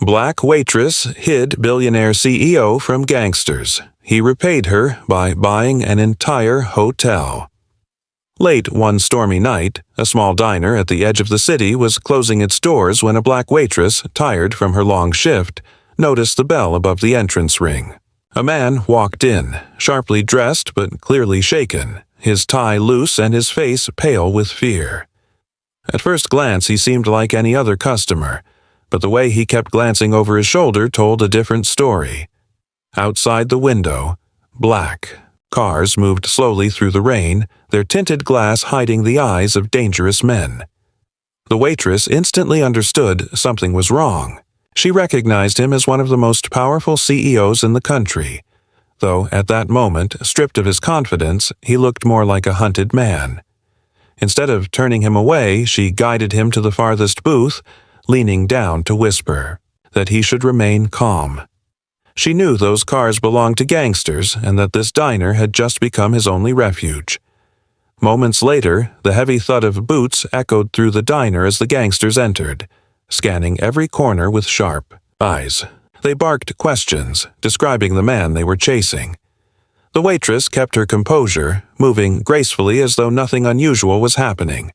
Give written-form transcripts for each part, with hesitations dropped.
Black Waitress hid billionaire CEO from gangsters. He repaid her by buying an entire hotel. Late one stormy night, a small diner at the edge of the city was closing its doors when a black waitress, tired from her long shift, noticed the bell above the entrance ring. A man walked in, sharply dressed but clearly shaken, his tie loose and his face pale with fear. At first glance he seemed like any other customer, but the way he kept glancing over his shoulder told a different story. Outside the window, black. Cars moved slowly through the rain, their tinted glass hiding the eyes of dangerous men. The waitress instantly understood something was wrong. She recognized him as one of the most powerful CEOs in the country, though at that moment, stripped of his confidence, he looked more like a hunted man. Instead of turning him away, she guided him to the farthest booth, leaning down to whisper that he should remain calm. She knew those cars belonged to gangsters and that this diner had just become his only refuge. Moments later, the heavy thud of boots echoed through the diner as the gangsters entered, scanning every corner with sharp eyes. They barked questions, describing the man they were chasing. The waitress kept her composure, moving gracefully as though nothing unusual was happening.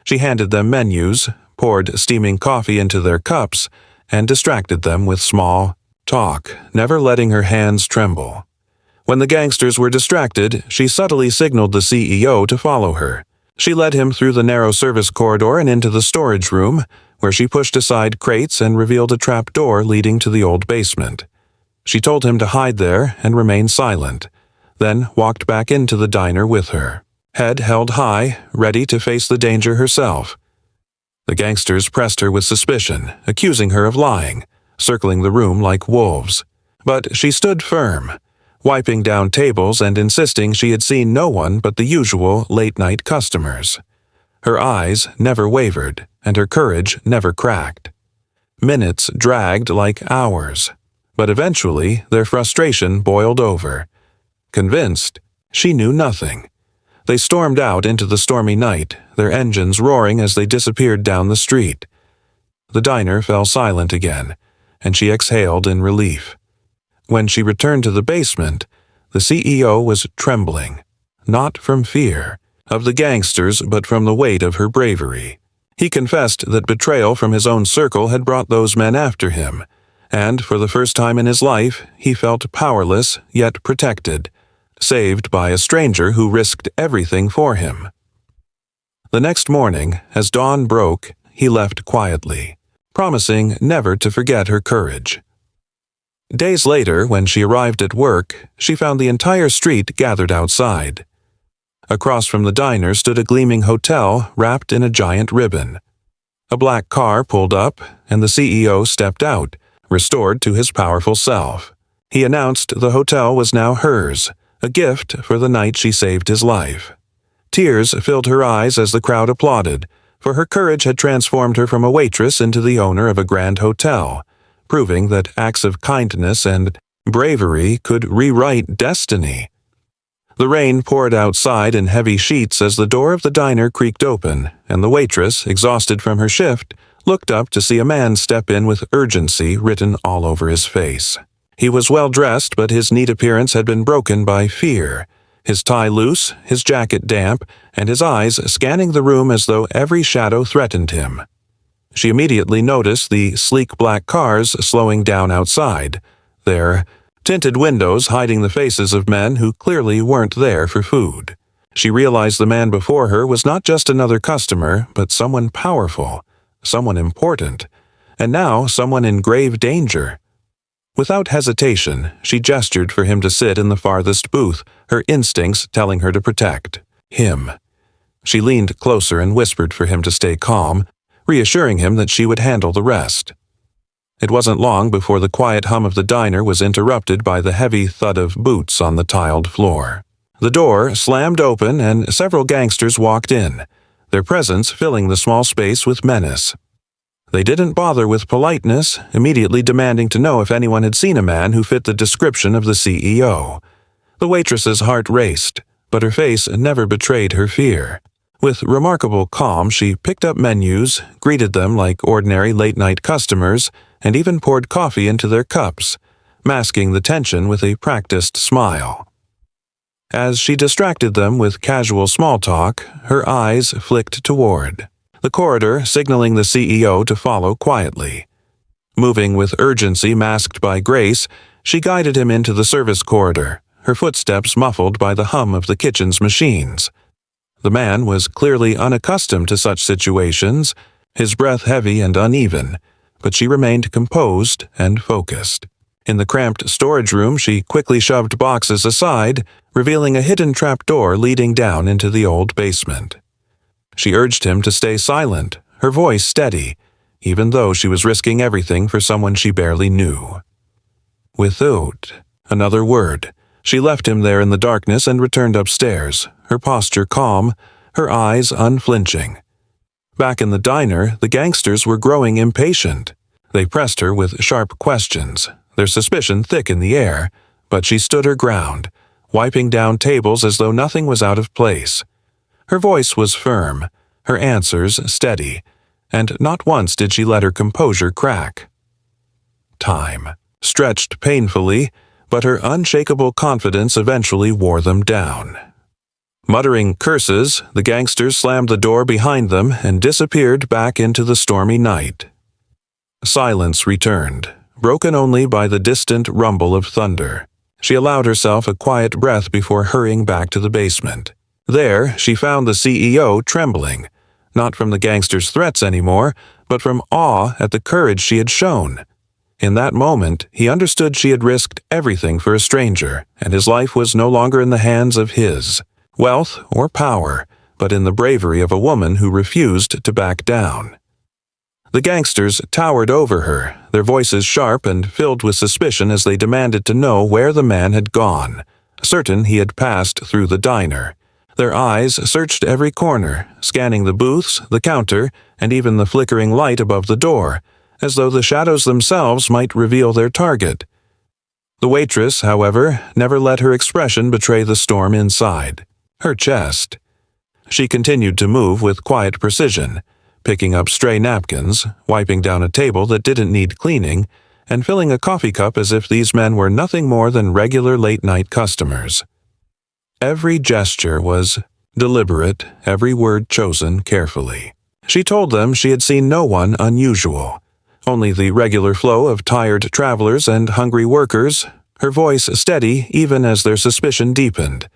She handed them menus, poured steaming coffee into their cups, and distracted them with small talk, never letting her hands tremble. When the gangsters were distracted, she subtly signaled the CEO to follow her. She led him through the narrow service corridor and into the storage room, where she pushed aside crates and revealed a trap door leading to the old basement. She told him to hide there and remain silent, then walked back into the diner with her, head held high, ready to face the danger herself. The gangsters pressed her with suspicion, accusing her of lying, circling the room like wolves. But she stood firm, wiping down tables and insisting she had seen no one but the usual late-night customers. Her eyes never wavered, and her courage never cracked. Minutes dragged like hours, but eventually their frustration boiled over. Convinced, she knew nothing. They stormed out into the stormy night, their engines roaring as they disappeared down the street. The diner fell silent again, and she exhaled in relief. When she returned to the basement, the CEO was trembling, not from fear of the gangsters but from the weight of her bravery. He confessed that betrayal from his own circle had brought those men after him, and for the first time in his life he felt powerless yet protected, saved by a stranger who risked everything for him. The next morning, as dawn broke, he left quietly, promising never to forget her courage. Days later, when she arrived at work, she found the entire street gathered outside. Across from the diner stood a gleaming hotel wrapped in a giant ribbon. A black car pulled up, and the CEO stepped out, restored to his powerful self. He announced the hotel was now hers, a gift for the night she saved his life. Tears filled her eyes as the crowd applauded, for her courage had transformed her from a waitress into the owner of a grand hotel, proving that acts of kindness and bravery could rewrite destiny. The rain poured outside in heavy sheets as the door of the diner creaked open, and the waitress, exhausted from her shift, looked up to see a man step in with urgency written all over his face. He was well-dressed, but his neat appearance had been broken by fear, his tie loose, his jacket damp, and his eyes scanning the room as though every shadow threatened him. She immediately noticed the sleek black cars slowing down outside, their tinted windows hiding the faces of men who clearly weren't there for food. She realized the man before her was not just another customer, but someone powerful, someone important, and now someone in grave danger. Without hesitation, she gestured for him to sit in the farthest booth, her instincts telling her to protect him. She leaned closer and whispered for him to stay calm, reassuring him that she would handle the rest. It wasn't long before the quiet hum of the diner was interrupted by the heavy thud of boots on the tiled floor. The door slammed open and several gangsters walked in, their presence filling the small space with menace. They didn't bother with politeness, immediately demanding to know if anyone had seen a man who fit the description of the CEO. The waitress's heart raced, but her face never betrayed her fear. With remarkable calm, she picked up menus, greeted them like ordinary late-night customers, and even poured coffee into their cups, masking the tension with a practiced smile. As she distracted them with casual small talk, her eyes flicked toward the corridor, signaling the CEO to follow quietly. Moving with urgency masked by grace, she guided him into the service corridor, her footsteps muffled by the hum of the kitchen's machines. The man was clearly unaccustomed to such situations, his breath heavy and uneven, but she remained composed and focused. In the cramped storage room, she quickly shoved boxes aside, revealing a hidden trapdoor leading down into the old basement. She urged him to stay silent, her voice steady, even though she was risking everything for someone she barely knew. Without another word, she left him there in the darkness and returned upstairs, her posture calm, her eyes unflinching. Back in the diner, the gangsters were growing impatient. They pressed her with sharp questions, their suspicion thick in the air, but she stood her ground, wiping down tables as though nothing was out of place. Her voice was firm, her answers steady, and not once did she let her composure crack. Time stretched painfully, but her unshakable confidence eventually wore them down. Muttering curses, the gangsters slammed the door behind them and disappeared back into the stormy night. Silence returned, broken only by the distant rumble of thunder. She allowed herself a quiet breath before hurrying back to the basement. There, she found the CEO trembling, not from the gangsters' threats anymore, but from awe at the courage she had shown. In that moment, he understood she had risked everything for a stranger, and his life was no longer in the hands of his wealth or power, but in the bravery of a woman who refused to back down. The gangsters towered over her, their voices sharp and filled with suspicion as they demanded to know where the man had gone, certain he had passed through the diner. Their eyes searched every corner, scanning the booths, the counter, and even the flickering light above the door, as though the shadows themselves might reveal their target. The waitress, however, never let her expression betray the storm inside. Her chest. She continued to move with quiet precision, picking up stray napkins, wiping down a table that didn't need cleaning, and filling a coffee cup as if these men were nothing more than regular late-night customers. Every gesture was deliberate, every word chosen carefully. She told them she had seen no one unusual, only the regular flow of tired travelers and hungry workers, her voice steady even as their suspicion deepened.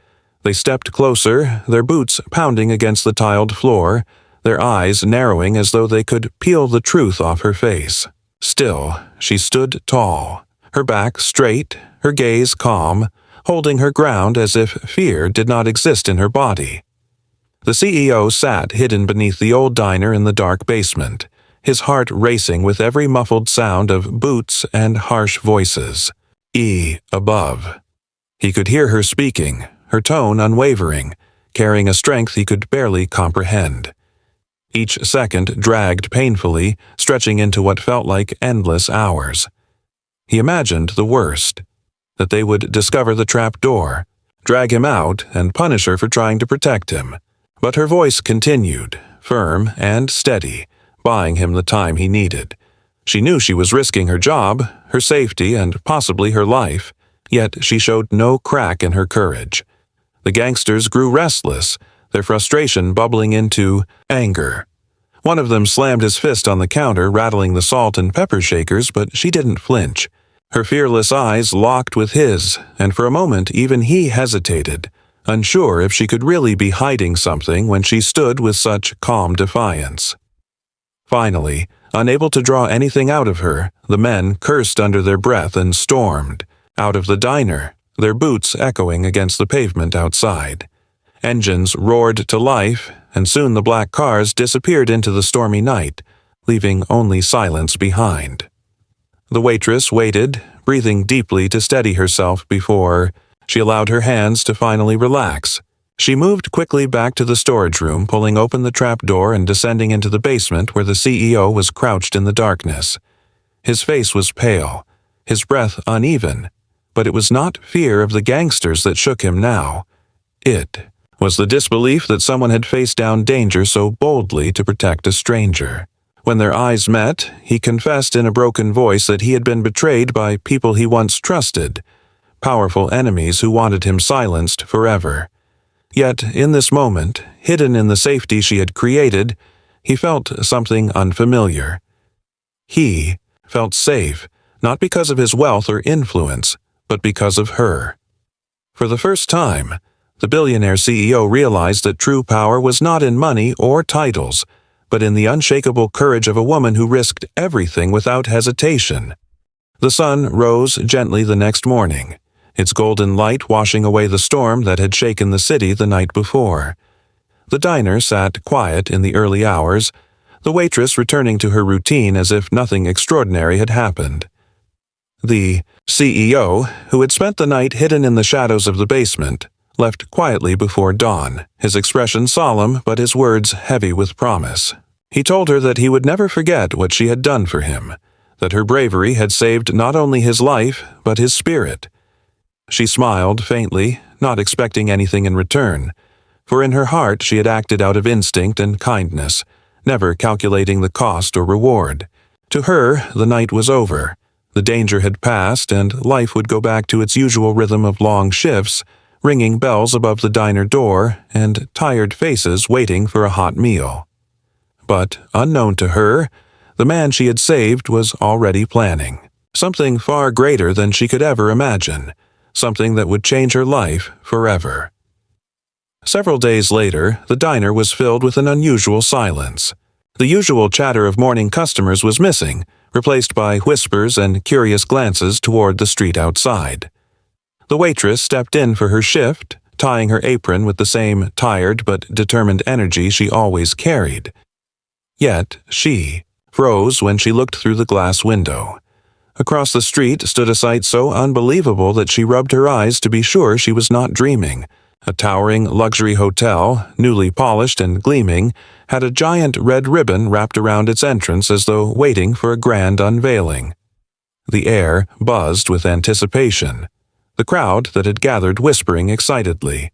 They stepped closer, their boots pounding against the tiled floor, their eyes narrowing as though they could peel the truth off her face. Still, she stood tall, her back straight, her gaze calm, holding her ground as if fear did not exist in her body. The CEO sat hidden beneath the old diner in the dark basement, his heart racing with every muffled sound of boots and harsh voices. Above. He could hear her speaking, her tone unwavering, carrying a strength he could barely comprehend. Each second dragged painfully, stretching into what felt like endless hours. He imagined the worst, that they would discover the trap door, drag him out, and punish her for trying to protect him. But her voice continued, firm and steady, buying him the time he needed. She knew she was risking her job, her safety, and possibly her life, yet she showed no crack in her courage. The gangsters grew restless, their frustration bubbling into anger. One of them slammed his fist on the counter, rattling the salt and pepper shakers, but she didn't flinch. Her fearless eyes locked with his, and for a moment even he hesitated, unsure if she could really be hiding something when she stood with such calm defiance. Finally, unable to draw anything out of her, the men cursed under their breath and stormed out of the diner, their boots echoing against the pavement outside. Engines roared to life, and soon the black cars disappeared into the stormy night, leaving only silence behind. The waitress waited, breathing deeply to steady herself before she allowed her hands to finally relax. She moved quickly back to the storage room, pulling open the trap door and descending into the basement where the CEO was crouched in the darkness. His face was pale, his breath uneven, but it was not fear of the gangsters that shook him now. It was the disbelief that someone had faced down danger so boldly to protect a stranger. When their eyes met, he confessed in a broken voice that he had been betrayed by people he once trusted, powerful enemies who wanted him silenced forever. Yet, in this moment, hidden in the safety she had created, he felt something unfamiliar. He felt safe, not because of his wealth or influence, but because of her. For the first time, the billionaire CEO realized that true power was not in money or titles, but in the unshakable courage of a woman who risked everything without hesitation. The sun rose gently the next morning, its golden light washing away the storm that had shaken the city the night before. The diner sat quiet in the early hours, the waitress returning to her routine as if nothing extraordinary had happened. The CEO, who had spent the night hidden in the shadows of the basement, left quietly before dawn, his expression solemn but his words heavy with promise. He told her that he would never forget what she had done for him, that her bravery had saved not only his life but his spirit. She smiled faintly, not expecting anything in return, for in her heart she had acted out of instinct and kindness, never calculating the cost or reward. To her, the night was over. The danger had passed, and life would go back to its usual rhythm of long shifts, ringing bells above the diner door, and tired faces waiting for a hot meal. But, unknown to her, the man she had saved was already planning. Something far greater than she could ever imagine. Something that would change her life forever. Several days later, the diner was filled with an unusual silence. The usual chatter of morning customers was missing, replaced by whispers and curious glances toward the street outside. The waitress stepped in for her shift, tying her apron with the same tired but determined energy she always carried. Yet she froze when she looked through the glass window. Across the street stood a sight so unbelievable that she rubbed her eyes to be sure she was not dreaming. A towering luxury hotel, newly polished and gleaming, had a giant red ribbon wrapped around its entrance as though waiting for a grand unveiling. The air buzzed with anticipation, the crowd that had gathered whispering excitedly.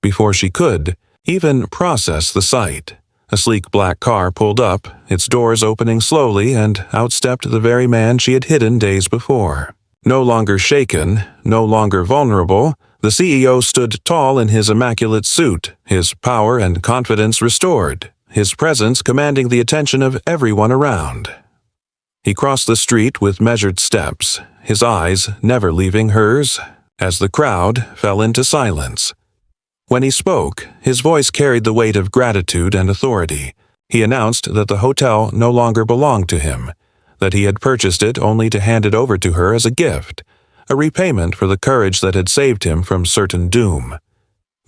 Before she could even process the sight, a sleek black car pulled up, its doors opening slowly, and outstepped the very man she had hidden days before. No longer shaken, no longer vulnerable, the CEO stood tall in his immaculate suit, his power and confidence restored, his presence commanding the attention of everyone around. He crossed the street with measured steps, his eyes never leaving hers, as the crowd fell into silence. When he spoke, his voice carried the weight of gratitude and authority. He announced that the hotel no longer belonged to him, that he had purchased it only to hand it over to her as a gift, a repayment for the courage that had saved him from certain doom.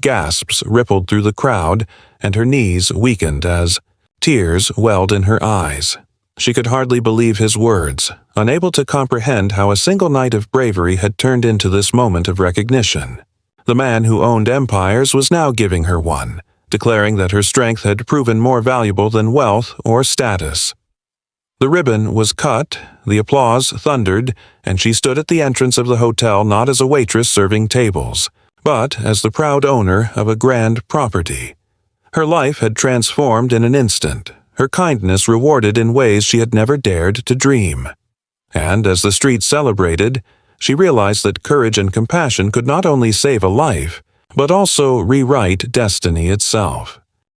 Gasps rippled through the crowd, and her knees weakened as tears welled in her eyes. She could hardly believe his words, unable to comprehend how a single night of bravery had turned into this moment of recognition. The man who owned empires was now giving her one, declaring that her strength had proven more valuable than wealth or status. The ribbon was cut, the applause thundered, and she stood at the entrance of the hotel not as a waitress serving tables, but as the proud owner of a grand property. Her life had transformed in an instant, her kindness rewarded in ways she had never dared to dream. And as the street celebrated, she realized that courage and compassion could not only save a life, but also rewrite destiny itself.